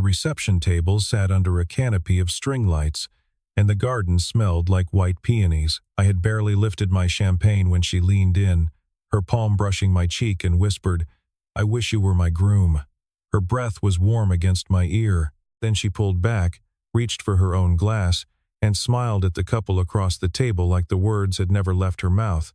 reception table sat under a canopy of string lights, and the garden smelled like white peonies. I had barely lifted my champagne when she leaned in, her palm brushing my cheek, and whispered, "I wish you were my groom." Her breath was warm against my ear. Then she pulled back, reached for her own glass, and smiled at the couple across the table like the words had never left her mouth.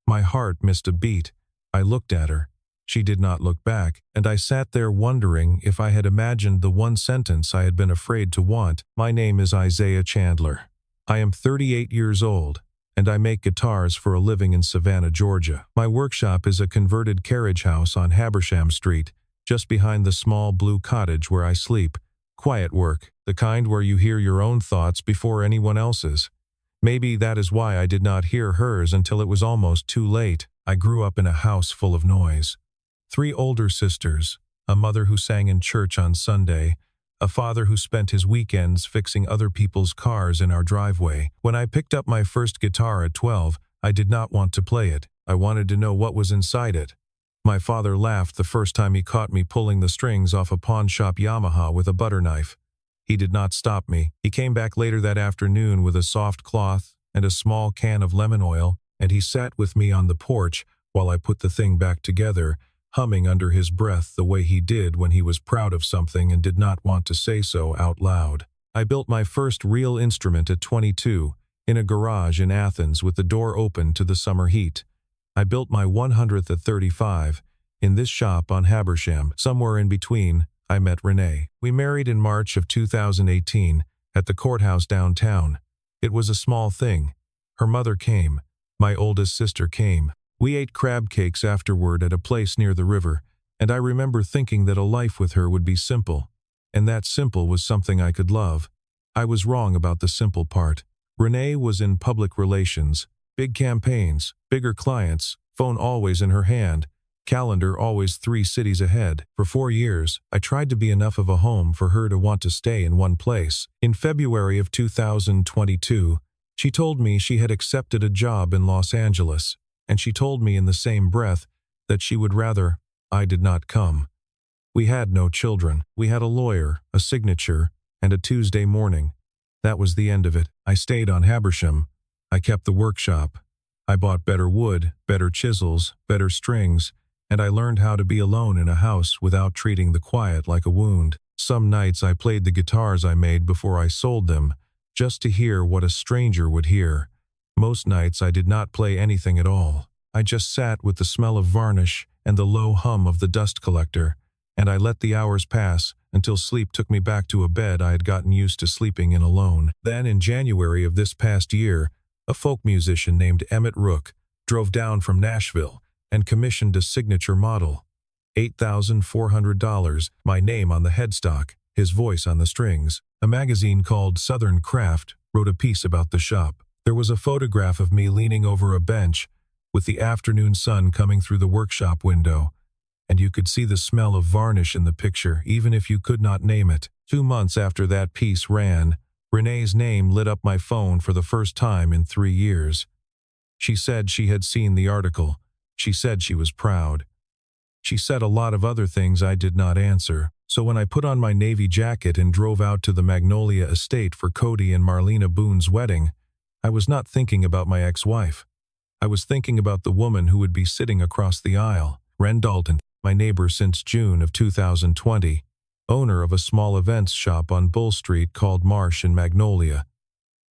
My heart missed a beat. I looked at her. She did not look back, and I sat there wondering if I had imagined the one sentence I had been afraid to want. My name is Isaiah Chandler. I am 38 years old, and I make guitars for a living in Savannah, Georgia. My workshop is a converted carriage house on Habersham Street, just behind the small blue cottage where I sleep. Quiet work, the kind where you hear your own thoughts before anyone else's. Maybe that is why I did not hear hers until it was almost too late. I grew up in a house full of noise. 3 older sisters, a mother who sang in church on Sunday, a father who spent his weekends fixing other people's cars in our driveway. When I picked up my first guitar at 12, I did not want to play it. I wanted to know what was inside it. My father laughed the first time he caught me pulling the strings off a pawn shop Yamaha with a butter knife. He did not stop me. He came back later that afternoon with a soft cloth and a small can of lemon oil, and he sat with me on the porch while I put the thing back together, humming under his breath the way he did when he was proud of something and did not want to say so out loud. I built my first real instrument at 22, in a garage in Athens with the door open to the summer heat. I built my 100th at 35, in this shop on Habersham. Somewhere in between, I met Renee. We married in March of 2018, at the courthouse downtown. It was a small thing. Her mother came. My oldest sister came. We ate crab cakes afterward at a place near the river, and I remember thinking that a life with her would be simple, and that simple was something I could love. I was wrong about the simple part. Renee was in public relations, big campaigns, bigger clients, phone always in her hand, calendar always 3 cities ahead. For 4 years, I tried to be enough of a home for her to want to stay in one place. In February of 2022, she told me she had accepted a job in Los Angeles, and she told me in the same breath that she would rather I did not come. We had no children. We had a lawyer, a signature, and a Tuesday morning. That was the end of it. I stayed on Habersham. I kept the workshop. I bought better wood, better chisels, better strings, and I learned how to be alone in a house without treating the quiet like a wound. Some nights I played the guitars I made before I sold them, just to hear what a stranger would hear. Most nights I did not play anything at all. I just sat with the smell of varnish and the low hum of the dust collector, and I let the hours pass until sleep took me back to a bed I had gotten used to sleeping in alone. Then in January of this past year, a folk musician named Emmett Rook drove down from Nashville and commissioned a signature model. $8,400, my name on the headstock, his voice on the strings. A magazine called Southern Craft wrote a piece about the shop. There was a photograph of me leaning over a bench with the afternoon sun coming through the workshop window, and you could see the smell of varnish in the picture even if you could not name it. 2 months after that piece ran, Renee's name lit up my phone for the first time in 3 years. She said she had seen the article. She said she was proud. She said a lot of other things I did not answer. So when I put on my navy jacket and drove out to the Magnolia estate for Cody and Marlena Boone's wedding, I was not thinking about my ex-wife. I was thinking about the woman who would be sitting across the aisle, Ren Dalton, my neighbor since June of 2020, owner of a small events shop on Bull Street called Marsh in Magnolia.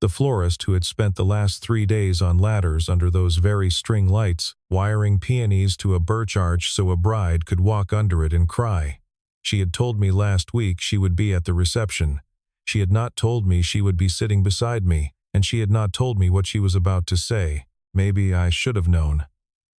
The florist who had spent the last 3 days on ladders under those very string lights, wiring peonies to a birch arch so a bride could walk under it and cry. She had told me last week she would be at the reception. She had not told me she would be sitting beside me, and she had not told me what she was about to say. Maybe I should have known.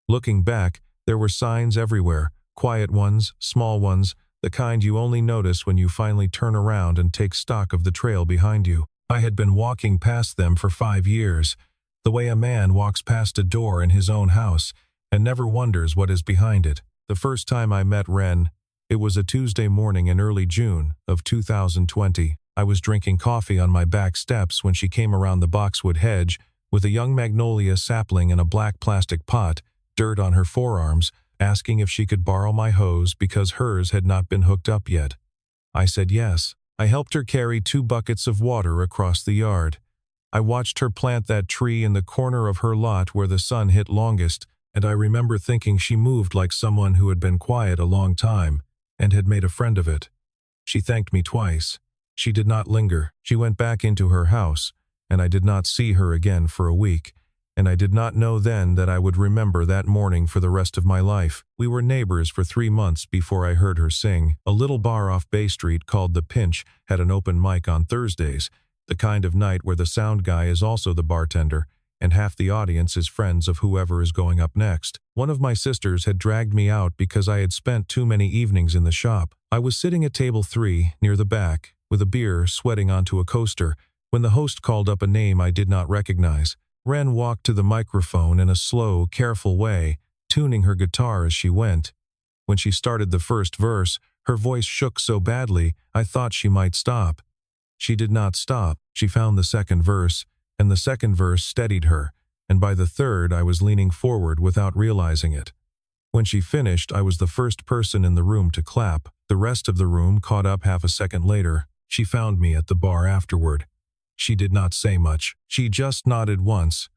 Looking back, there were signs everywhere, quiet ones, small ones, the kind you only notice when you finally turn around and take stock of the trail behind you. I had been walking past them for 5 years, the way a man walks past a door in his own house and never wonders what is behind it. The first time I met Ren, it was a Tuesday morning in early June of 2020. I was drinking coffee on my back steps when she came around the boxwood hedge with a young magnolia sapling in a black plastic pot, dirt on her forearms, asking if she could borrow my hose because hers had not been hooked up yet. I said yes. I helped her carry 2 buckets of water across the yard. I watched her plant that tree in the corner of her lot where the sun hit longest, and I remember thinking she moved like someone who had been quiet a long time and had made a friend of it. She thanked me twice. She did not linger. She went back into her house, and I did not see her again for a week, and I did not know then that I would remember that morning for the rest of my life. We were neighbors for 3 months before I heard her sing. A little bar off Bay Street called The Pinch had an open mic on Thursdays, the kind of night where the sound guy is also the bartender, and half the audience is friends of whoever is going up next. One of my sisters had dragged me out because I had spent too many evenings in the shop. I was sitting at table 3, near the back, with a beer sweating onto a coaster, when the host called up a name I did not recognize. Ren walked to the microphone in a slow, careful way, tuning her guitar as she went. When she started the first verse, her voice shook so badly I thought she might stop. She did not stop. She found the second verse, and the second verse steadied her, and by the third I was leaning forward without realizing it. When she finished, I was the first person in the room to clap. The rest of the room caught up half a second later. She found me at the bar afterward. She did not say much. She just nodded once,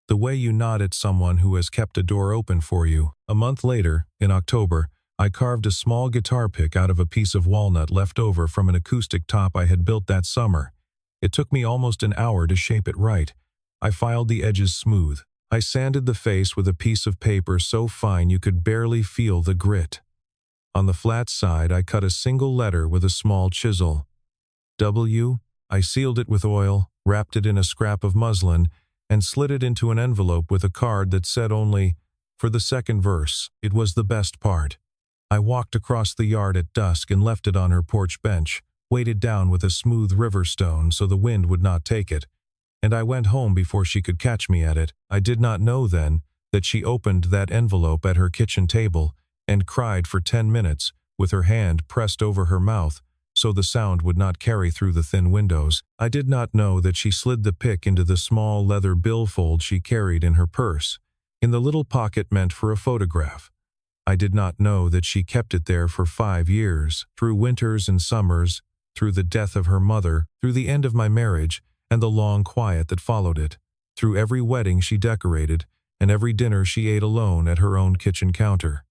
the way you nod at someone who has kept a door open for you. A month later, in October, I carved a small guitar pick out of a piece of walnut left over from an acoustic top I had built that summer. It took me almost an hour to shape it right. I filed the edges smooth. I sanded the face with a piece of paper so fine you could barely feel the grit. On the flat side, I cut a single letter with a small chisel. W. I sealed it with oil, wrapped it in a scrap of muslin, and slid it into an envelope with a card that said only, "For the second verse." It was the best part. I walked across the yard at dusk and left it on her porch bench, weighted down with a smooth river stone so the wind would not take it, and I went home before she could catch me at it. I did not know then that she opened that envelope at her kitchen table and cried for 10 minutes with her hand pressed over her mouth so the sound would not carry through the thin windows. I did not know that she slid the pick into the small leather billfold she carried in her purse, in the little pocket meant for a photograph. I did not know that she kept it there for 5 years, through winters and summers, through the death of her mother, through the end of my marriage, and the long quiet that followed it, through every wedding she decorated, and every dinner she ate alone at her own kitchen counter.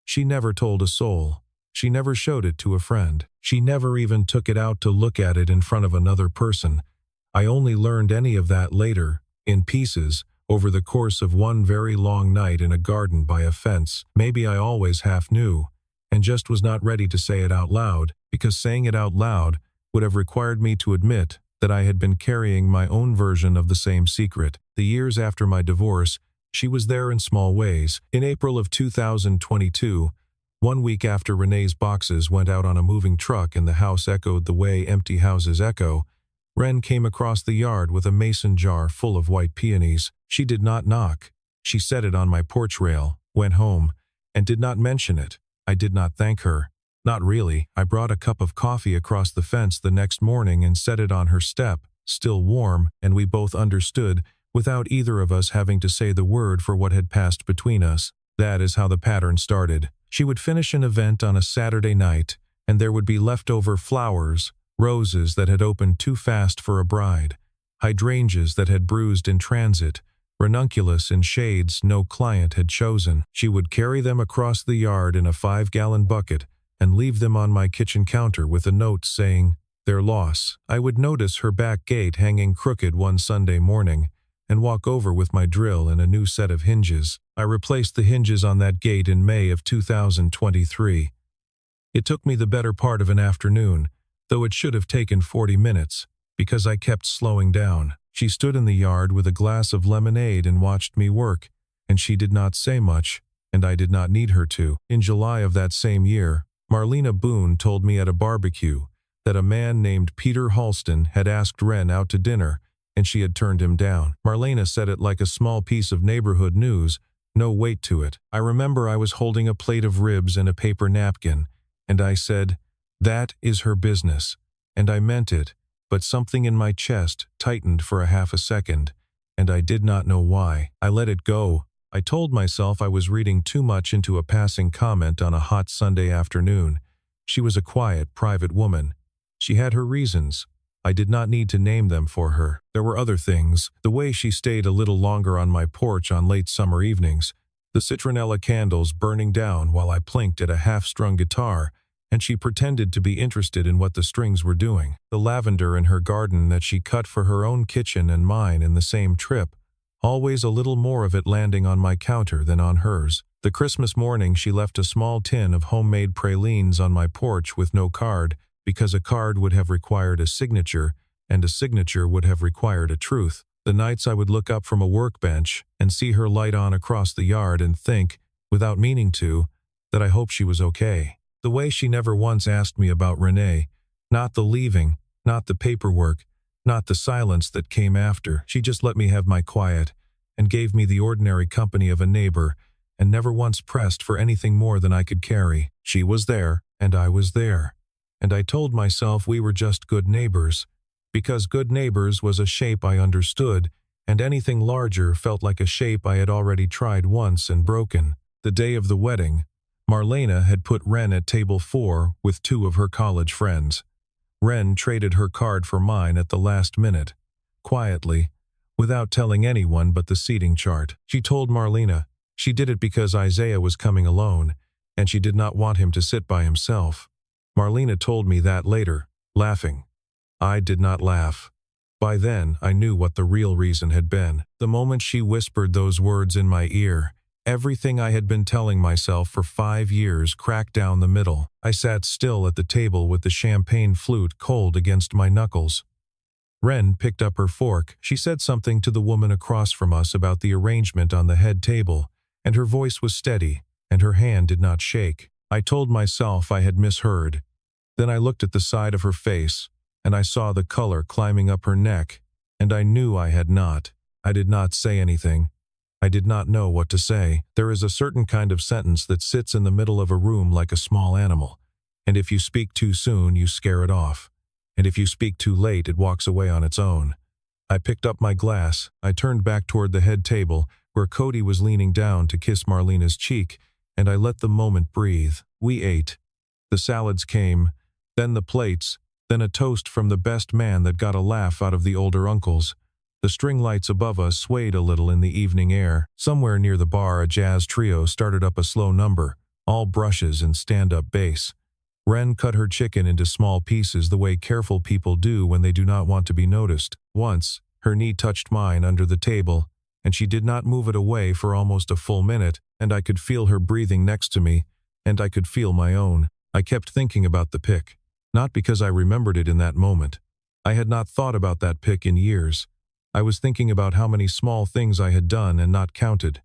She never told a soul. She never showed it to a friend. She never even took it out to look at it in front of another person. I only learned any of that later, in pieces, over the course of one very long night in a garden by a fence. Maybe I always half knew, and just was not ready to say it out loud, because saying it out loud would have required me to admit that I had been carrying my own version of the same secret. The years after my divorce, she was there in small ways. In April of 2022, 1 week after Renee's boxes went out on a moving truck and the house echoed the way empty houses echo, Ren came across the yard with a mason jar full of white peonies. She did not knock. She set it on my porch rail, went home, and did not mention it. I did not thank her. Not really. I brought a cup of coffee across the fence the next morning and set it on her step, still warm, and we both understood, without either of us having to say the word for what had passed between us. That is how the pattern started. She would finish an event on a Saturday night, and there would be leftover flowers, roses that had opened too fast for a bride, hydrangeas that had bruised in transit, ranunculus in shades no client had chosen. She would carry them across the yard in a 5-gallon bucket and leave them on my kitchen counter with a note saying, "Their loss." I would notice her back gate hanging crooked one Sunday morning and walk over with my drill and a new set of hinges. I replaced the hinges on that gate in May of 2023. It took me the better part of an afternoon, though it should have taken 40 minutes, because I kept slowing down. She stood in the yard with a glass of lemonade and watched me work, and she did not say much, and I did not need her to. In July of that same year, Marlena Boone told me at a barbecue that a man named Peter Halston had asked Ren out to dinner, and she had turned him down. Marlena said it like a small piece of neighborhood news, no weight to it. I remember I was holding a plate of ribs and a paper napkin, and I said, "That is her business," and I meant it, but something in my chest tightened for a half a second, and I did not know why. I let it go. I told myself I was reading too much into a passing comment on a hot Sunday afternoon. She was a quiet, private woman. She had her reasons. I did not need to name them for her. There were other things, the way she stayed a little longer on my porch on late summer evenings, the citronella candles burning down while I plinked at a half-strung guitar, and she pretended to be interested in what the strings were doing. The lavender in her garden that she cut for her own kitchen and mine in the same trip, always a little more of it landing on my counter than on hers. The Christmas morning she left a small tin of homemade pralines on my porch with no card, because a card would have required a signature, and a signature would have required a truth. The nights I would look up from a workbench and see her light on across the yard and think, without meaning to, that I hoped she was okay. The way she never once asked me about Renee, not the leaving, not the paperwork, not the silence that came after. She just let me have my quiet and gave me the ordinary company of a neighbor and never once pressed for anything more than I could carry. She was there, and I was there. And I told myself we were just good neighbors, because good neighbors was a shape I understood, and anything larger felt like a shape I had already tried once and broken. The day of the wedding, Marlena had put Ren at table 4 with 2 of her college friends. Ren traded her card for mine at the last minute, quietly, without telling anyone but the seating chart. She told Marlena she did it because Isaiah was coming alone, and she did not want him to sit by himself. Marlena told me that later, laughing. I did not laugh. By then, I knew what the real reason had been. The moment she whispered those words in my ear, everything I had been telling myself for 5 years cracked down the middle. I sat still at the table with the champagne flute cold against my knuckles. Ren picked up her fork. She said something to the woman across from us about the arrangement on the head table, and her voice was steady, and her hand did not shake. I told myself I had misheard. Then I looked at the side of her face, and I saw the color climbing up her neck, and I knew I had not. I did not say anything. I did not know what to say. There is a certain kind of sentence that sits in the middle of a room like a small animal, and if you speak too soon, you scare it off, and if you speak too late, it walks away on its own. I picked up my glass. I turned back toward the head table, where Cody was leaning down to kiss Marlena's cheek, and I let the moment breathe. We ate. The salads came, then the plates, then a toast from the best man that got a laugh out of the older uncles. The string lights above us swayed a little in the evening air. Somewhere near the bar, a jazz trio started up a slow number, all brushes and stand-up bass. Ren cut her chicken into small pieces the way careful people do when they do not want to be noticed. Once, her knee touched mine under the table, and she did not move it away for almost a full minute, and I could feel her breathing next to me, and I could feel my own. I kept thinking about the pic, not because I remembered it in that moment. I had not thought about that pic in years. I was thinking about how many small things I had done and not counted.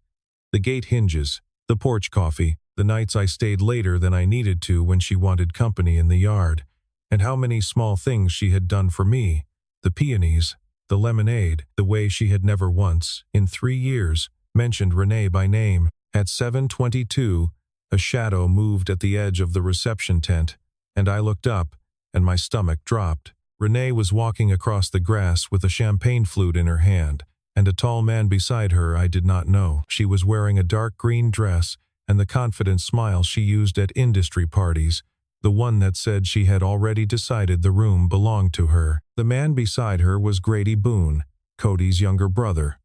The gate hinges, the porch coffee, the nights I stayed later than I needed to when she wanted company in the yard, and how many small things she had done for me, the peonies, the lemonade, the way she had never once, in 3 years, mentioned Renee by name. At 7:22, a shadow moved at the edge of the reception tent, and I looked up, and my stomach dropped. Renee was walking across the grass with a champagne flute in her hand, and a tall man beside her I did not know. She was wearing a dark green dress and the confident smile she used at industry parties, the one that said she had already decided the room belonged to her. The man beside her was Grady Boone, Cody's younger brother.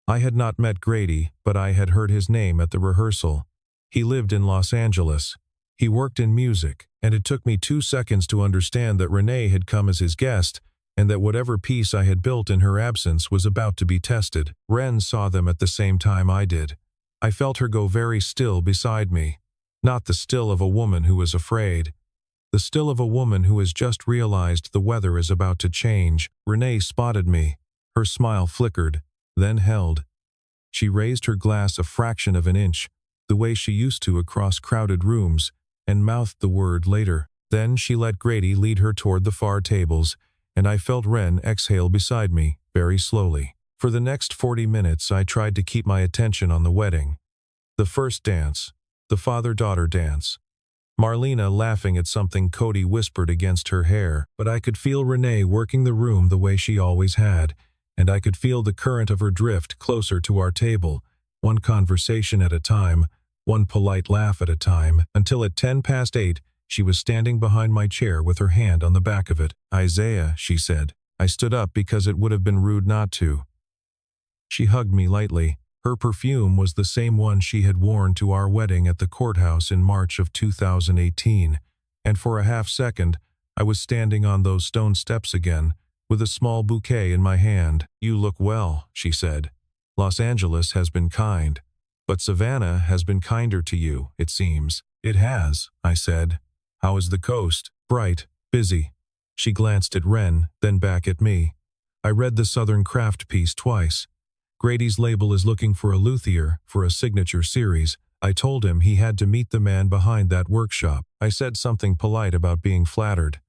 I had not met Grady, but I had heard his name at the rehearsal. He lived in Los Angeles. He worked in music, and it took me 2 seconds to understand that Renee had come as his guest, and that whatever piece I had built in her absence was about to be tested. Ren saw them at the same time I did. I felt her go very still beside me, not the still of a woman who is afraid. The still of a woman who has just realized the weather is about to change. Renee spotted me. Her smile flickered, then held. She raised her glass a fraction of an inch, the way she used to across crowded rooms, and mouthed the word later. Then she let Grady lead her toward the far tables, and I felt Ren exhale beside me, very slowly. For the next 40 minutes I tried to keep my attention on the wedding. The first dance, the father-daughter dance. Marlena laughing at something Cody whispered against her hair, but I could feel Renee working the room the way she always had, and I could feel the current of her drift closer to our table, one conversation at a time, one polite laugh at a time, until at 8:10, She was standing behind my chair with her hand on the back of it. "Isaiah," she said. I stood up because it would have been rude not to. She hugged me lightly. Her perfume was the same one she had worn to our wedding at the courthouse in March of 2018, and for a half second, I was standing on those stone steps again, with a small bouquet in my hand. "You look well," she said. "Los Angeles has been kind, but Savannah has been kinder to you, it seems." "It has," I said. "How is the coast?" "Bright, busy." She glanced at Wren, then back at me. I read the Southern Craft piece twice. Grady's label is looking for a luthier for a signature series. I told him he had to meet the man behind that workshop. I said something polite about being flattered.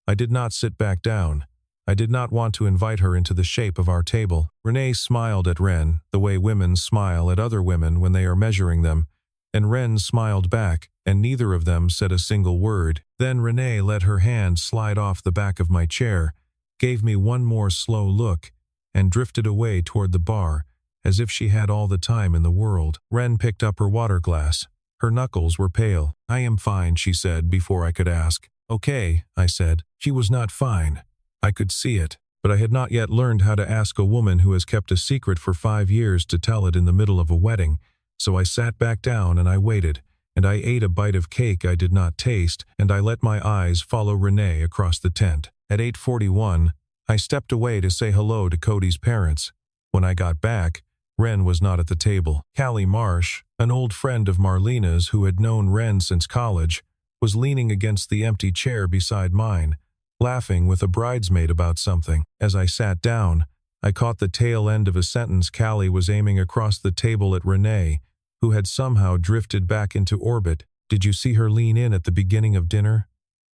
I did not sit back down. I did not want to invite her into the shape of our table. Renee smiled at Wren, the way women smile at other women when they are measuring them, and Wren smiled back, and neither of them said a single word. Then Renee let her hand slide off the back of my chair, gave me one more slow look, and drifted away toward the bar, as if she had all the time in the world. Wren picked up her water glass. Her knuckles were pale. "I am fine," she said before I could ask. "Okay," I said. She was not fine. I could see it, but I had not yet learned how to ask a woman who has kept a secret for 5 years to tell it in the middle of a wedding, so I sat back down and I waited, and I ate a bite of cake I did not taste, and I let my eyes follow Renee across the tent. At 8:41, I stepped away to say hello to Cody's parents. When I got back, Wren was not at the table. Callie Marsh, an old friend of Marlena's who had known Wren since college, was leaning against the empty chair beside mine, laughing with a bridesmaid about something. As I sat down, I caught the tail end of a sentence Callie was aiming across the table at Renee, who had somehow drifted back into orbit. "Did you see her lean in at the beginning of dinner?"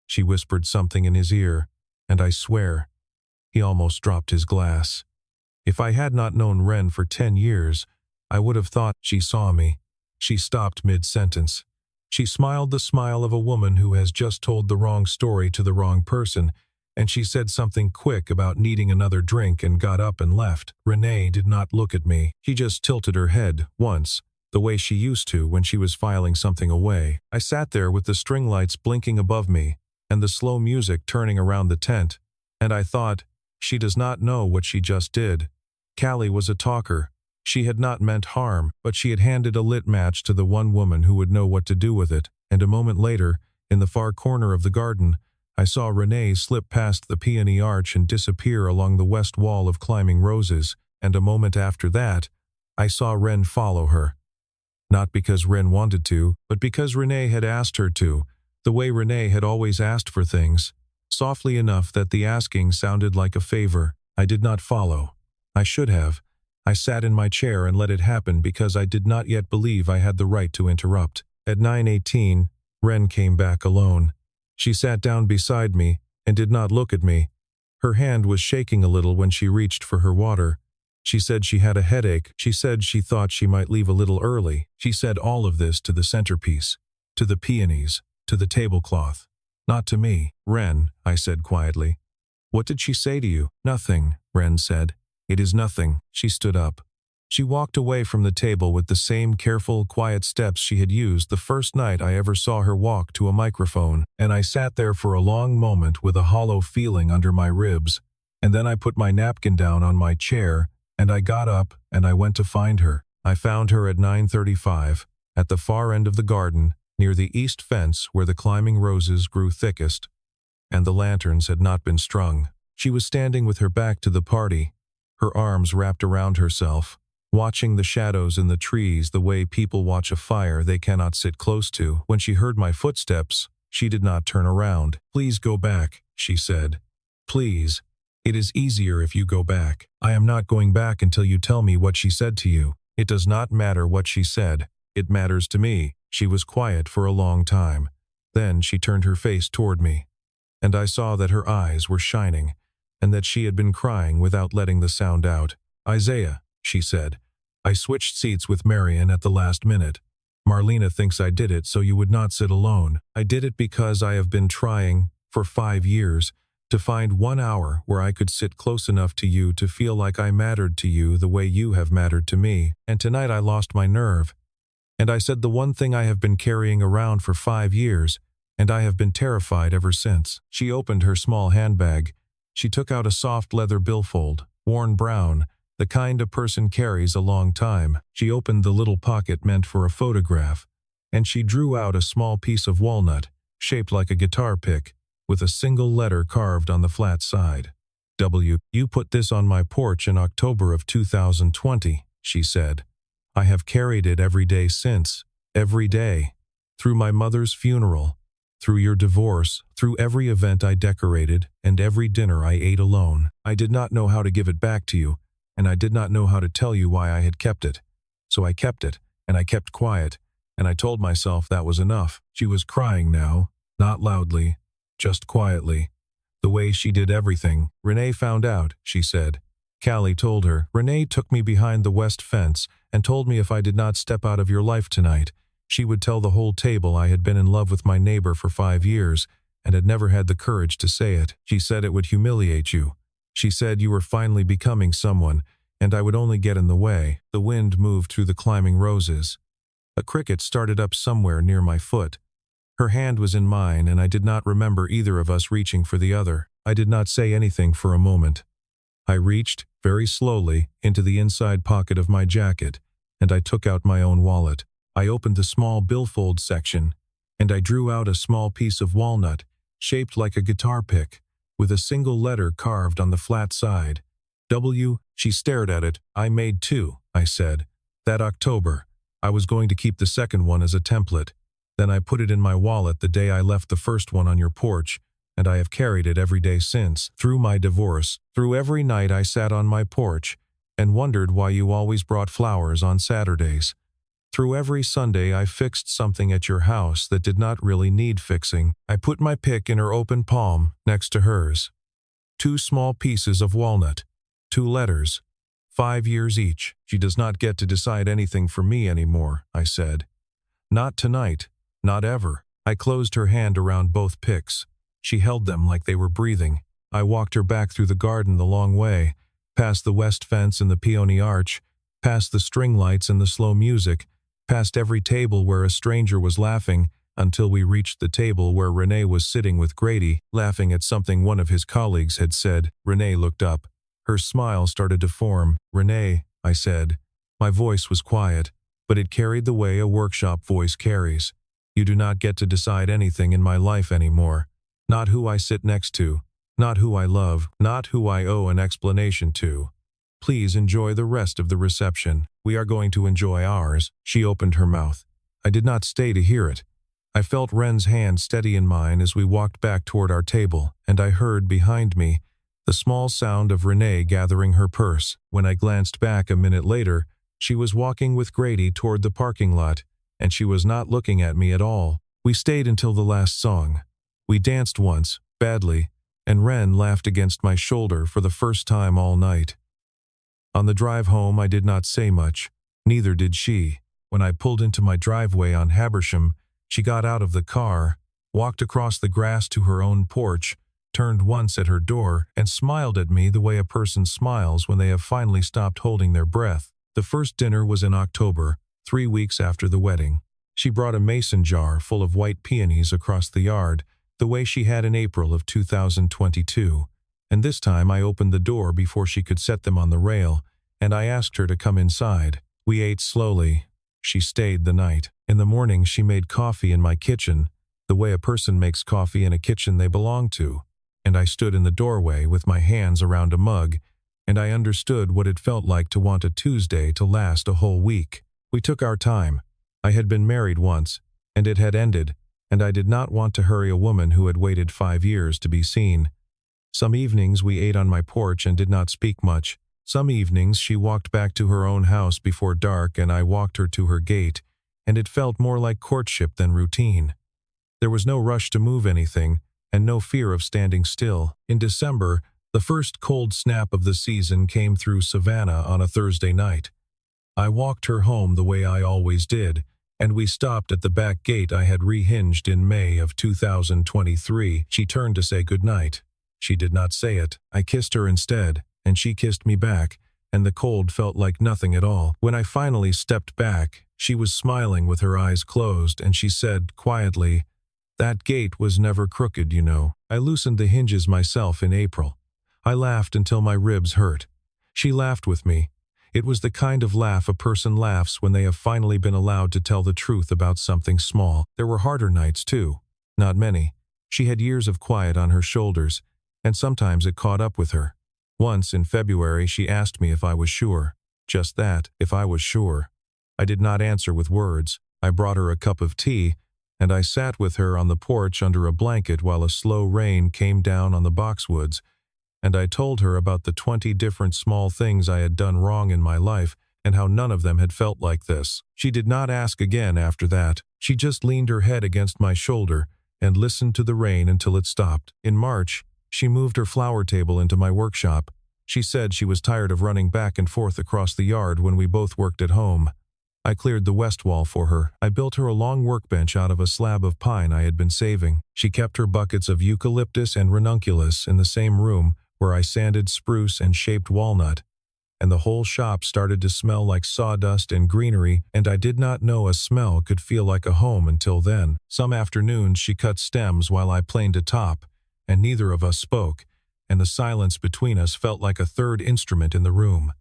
She whispered something in his ear, and I swear, he almost dropped his glass. If I had not known Wren for 10 years, I would have thought she saw me. She stopped mid-sentence. She smiled the smile of a woman who has just told the wrong story to the wrong person, and she said something quick about needing another drink and got up and left. Renee did not look at me. She just tilted her head, once, the way she used to when she was filing something away. I sat there with the string lights blinking above me, and the slow music turning around the tent, and I thought, she does not know what she just did. Callie was a talker. She had not meant harm, but she had handed a lit match to the one woman who would know what to do with it, and a moment later, in the far corner of the garden, I saw Renee slip past the peony arch and disappear along the west wall of climbing roses, and a moment after that, I saw Wren follow her. Not because Wren wanted to, but because Renee had asked her to, the way Renee had always asked for things, softly enough that the asking sounded like a favor. I did not follow. I should have. I sat in my chair and let it happen because I did not yet believe I had the right to interrupt. At 9:18, Wren came back alone. She sat down beside me and did not look at me. Her hand was shaking a little when she reached for her water. She said she had a headache. She said she thought she might leave a little early. She said all of this to the centerpiece, to the peonies, to the tablecloth. Not to me. "Wren," I said quietly. "What did she say to you?" "Nothing," Wren said. "It is nothing." She stood up. She walked away from the table with the same careful, quiet steps she had used the first night I ever saw her walk to a microphone, and I sat there for a long moment with a hollow feeling under my ribs, and then I put my napkin down on my chair, and I got up and I went to find her. I found her at 9:35, at the far end of the garden, near the east fence where the climbing roses grew thickest, and the lanterns had not been strung. She was standing with her back to the party, her arms wrapped around herself, watching the shadows in the trees the way people watch a fire they cannot sit close to. When she heard my footsteps, she did not turn around. "Please go back," she said. "Please. It is easier if you go back." "I am not going back until you tell me what she said to you." "It does not matter what she said. It matters to me." She was quiet for a long time. Then she turned her face toward me, and I saw that her eyes were shining, and that she had been crying without letting the sound out. "Isaiah," she said, "I switched seats with Marion at the last minute. Marlena thinks I did it so you would not sit alone. I did it because I have been trying, for 5 years, to find 1 hour where I could sit close enough to you to feel like I mattered to you the way you have mattered to me. And tonight I lost my nerve. And I said the one thing I have been carrying around for 5 years, and I have been terrified ever since. She opened her small handbag. She took out a soft leather billfold, worn brown, the kind a person carries a long time. She opened the little pocket meant for a photograph, and she drew out a small piece of walnut, shaped like a guitar pick, with a single letter carved on the flat side. W. You put this on my porch in October of 2020, she said. I have carried it every day since, every day, through my mother's funeral, through your divorce, through every event I decorated, and every dinner I ate alone. I did not know how to give it back to you, and I did not know how to tell you why I had kept it. So I kept it, and I kept quiet, and I told myself that was enough. She was crying now, not loudly, just quietly. The way she did everything. Renee found out, she said. Callie told her. Renee took me behind the west fence and told me if I did not step out of your life tonight, she would tell the whole table I had been in love with my neighbor for 5 years and had never had the courage to say it. She said it would humiliate you. She said you were finally becoming someone, and I would only get in the way. The wind moved through the climbing roses. A cricket started up somewhere near my foot. Her hand was in mine, and I did not remember either of us reaching for the other. I did not say anything for a moment. I reached, very slowly, into the inside pocket of my jacket, and I took out my own wallet. I opened the small billfold section, and I drew out a small piece of walnut, shaped like a guitar pick, with a single letter carved on the flat side. W. She stared at it. I made 2, I said. That October. I was going to keep the second one as a template. Then I put it in my wallet the day I left the first one on your porch, and I have carried it every day since. Through my divorce, through every night I sat on my porch and wondered why you always brought flowers on Saturdays. Through every Sunday I fixed something at your house that did not really need fixing. I put my pick in her open palm next to hers. 2 small pieces of walnut, 2 letters, 5 years each. She does not get to decide anything for me anymore, I said. Not tonight, not ever. I closed her hand around both picks. She held them like they were breathing. I walked her back through the garden the long way, past the west fence and the peony arch, past the string lights and the slow music, past every table where a stranger was laughing, until we reached the table where Renee was sitting with Grady, laughing at something one of his colleagues had said. Renee looked up. Her smile started to form. Renee, I said. My voice was quiet, but it carried the way a workshop voice carries. You do not get to decide anything in my life anymore. Not who I sit next to, not who I love, not who I owe an explanation to. Please enjoy the rest of the reception. We are going to enjoy ours. She opened her mouth. I did not stay to hear it. I felt Ren's hand steady in mine as we walked back toward our table, and I heard, behind me, the small sound of Renee gathering her purse. When I glanced back a minute later, she was walking with Grady toward the parking lot, and she was not looking at me at all. We stayed until the last song. We danced once, badly, and Ren laughed against my shoulder for the first time all night. On the drive home I did not say much, neither did she. When I pulled into my driveway on Habersham, she got out of the car, walked across the grass to her own porch, turned once at her door, and smiled at me the way a person smiles when they have finally stopped holding their breath. The first dinner was in October, 3 weeks after the wedding. She brought a mason jar full of white peonies across the yard, the way she had in April of 2022, and this time I opened the door before she could set them on the rail, and I asked her to come inside. We ate slowly. She stayed the night. In the morning she made coffee in my kitchen, the way a person makes coffee in a kitchen they belong to, and I stood in the doorway with my hands around a mug, and I understood what it felt like to want a Tuesday to last a whole week. We took our time. I had been married once, and it had ended, and I did not want to hurry a woman who had waited 5 years to be seen. Some evenings we ate on my porch and did not speak much. Some evenings she walked back to her own house before dark and I walked her to her gate, and it felt more like courtship than routine. There was no rush to move anything, and no fear of standing still. In December, the first cold snap of the season came through Savannah on a Thursday night. I walked her home the way I always did, and we stopped at the back gate I had rehinged in May of 2023. She turned to say goodnight. She did not say it. I kissed her instead, and she kissed me back, and the cold felt like nothing at all. When I finally stepped back, she was smiling with her eyes closed, and she said quietly, That gate was never crooked, you know. I loosened the hinges myself in April. I laughed until my ribs hurt. She laughed with me. It was the kind of laugh a person laughs when they have finally been allowed to tell the truth about something small. There were harder nights, too. Not many. She had years of quiet on her shoulders, and sometimes it caught up with her. Once, in February, she asked me if I was sure. Just that, if I was sure. I did not answer with words. I brought her a cup of tea, and I sat with her on the porch under a blanket while a slow rain came down on the boxwoods, and I told her about the 20 different small things I had done wrong in my life and how none of them had felt like this. She did not ask again after that. She just leaned her head against my shoulder and listened to the rain until it stopped. In March, she moved her flower table into my workshop. She said she was tired of running back and forth across the yard when we both worked at home. I cleared the west wall for her. I built her a long workbench out of a slab of pine I had been saving. She kept her buckets of eucalyptus and ranunculus in the same room where I sanded spruce and shaped walnut, and the whole shop started to smell like sawdust and greenery, and I did not know a smell could feel like a home until then. Some afternoons she cut stems while I planed a top, and neither of us spoke, and the silence between us felt like a third instrument in the room.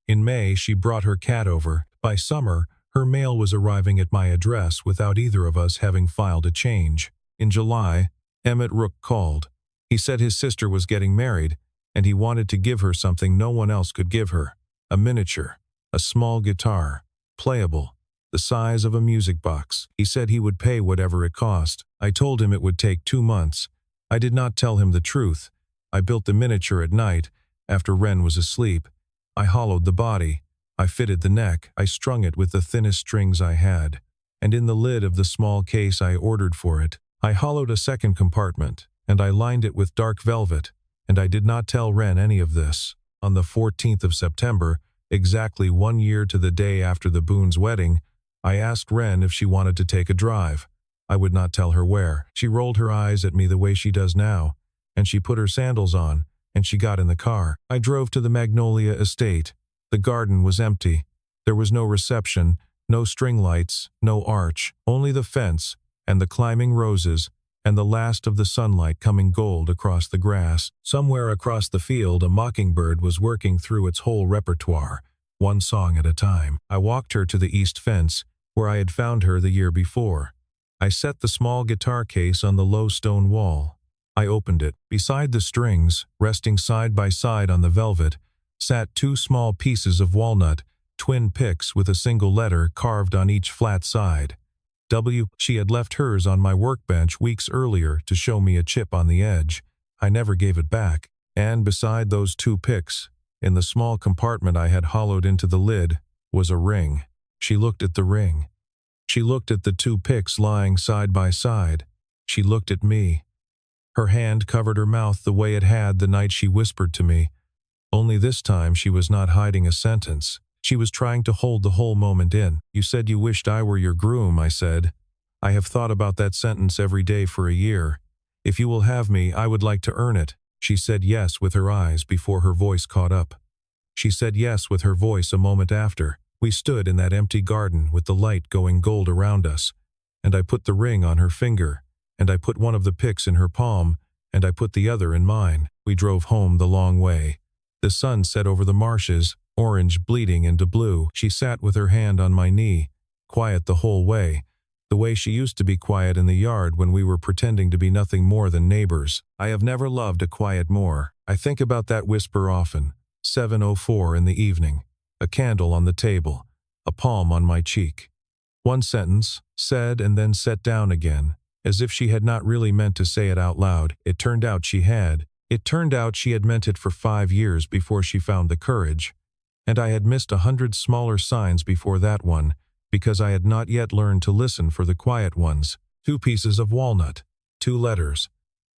In May, she brought her cat over. By summer, her mail was arriving at my address without either of us having filed a change. In July, Emmett Rook called. He said his sister was getting married, and he wanted to give her something no one else could give her. A miniature, a small guitar, playable, the size of a music box. He said he would pay whatever it cost. I told him it would take 2 months. I did not tell him the truth. I built the miniature at night, after Wren was asleep. I hollowed the body. I fitted the neck. I strung it with the thinnest strings I had. And in the lid of the small case I ordered for it, I hollowed a second compartment, and I lined it with dark velvet. And I did not tell Wren any of this. On the 14th of September, exactly 1 year to the day after the Boone's wedding, I asked Wren if she wanted to take a drive. I would not tell her where. She rolled her eyes at me the way she does now, and she put her sandals on, and she got in the car. I drove to the Magnolia estate. The garden was empty. There was no reception, no string lights, no arch, only the fence and the climbing roses, and the last of the sunlight coming gold across the grass. Somewhere across the field, a mockingbird was working through its whole repertoire, one song at a time. I walked her to the east fence, where I had found her the year before. I set the small guitar case on the low stone wall. I opened it. Beside the strings, resting side by side on the velvet, sat 2 small pieces of walnut, twin picks with a single letter carved on each flat side. W. She had left hers on my workbench weeks earlier to show me a chip on the edge. I never gave it back. And beside those 2 picks, in the small compartment I had hollowed into the lid, was a ring. She looked at the ring. She looked at the 2 picks lying side by side. She looked at me. Her hand covered her mouth the way it had the night she whispered to me. Only this time she was not hiding a sentence. She was trying to hold the whole moment in. You said you wished I were your groom, I said. I have thought about that sentence every day for a year. If you will have me, I would like to earn it. She said yes with her eyes before her voice caught up. She said yes with her voice a moment after. We stood in that empty garden with the light going gold around us, and I put the ring on her finger, and I put one of the picks in her palm, and I put the other in mine. We drove home the long way. The sun set over the marshes, orange bleeding into blue. She sat with her hand on my knee, quiet the whole way, the way she used to be quiet in the yard when we were pretending to be nothing more than neighbors. I have never loved a quiet more. I think about that whisper often. 7:04 in the evening, a candle on the table, a palm on my cheek. One sentence, said and then set down again, as if she had not really meant to say it out loud. It turned out she had. It turned out she had meant it for 5 years before she found the courage. And I had missed 100 smaller signs before that one, because I had not yet learned to listen for the quiet ones. 2 pieces of walnut, 2 letters,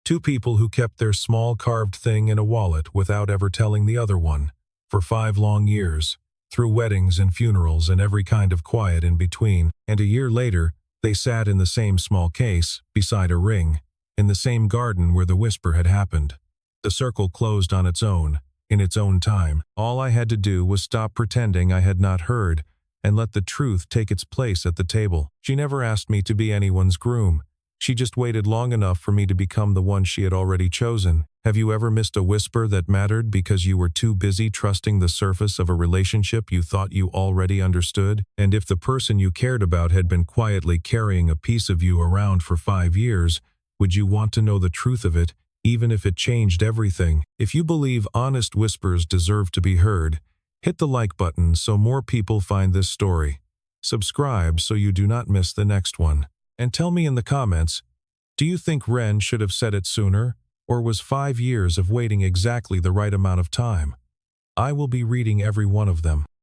2 people who kept their small carved thing in a wallet without ever telling the other one, for 5 long years, through weddings and funerals and every kind of quiet in between. And a year later, they sat in the same small case, beside a ring, in the same garden where the whisper had happened. The circle closed on its own, in its own time. All I had to do was stop pretending I had not heard and let the truth take its place at the table. She never asked me to be anyone's groom. She just waited long enough for me to become the one she had already chosen. Have you ever missed a whisper that mattered because you were too busy trusting the surface of a relationship you thought you already understood? And if the person you cared about had been quietly carrying a piece of you around for 5 years, would you want to know the truth of it, even if it changed everything? If you believe honest whispers deserve to be heard, hit the like button so more people find this story. Subscribe so you do not miss the next one. And tell me in the comments, do you think Ren should have said it sooner, or was 5 years of waiting exactly the right amount of time? I will be reading every one of them.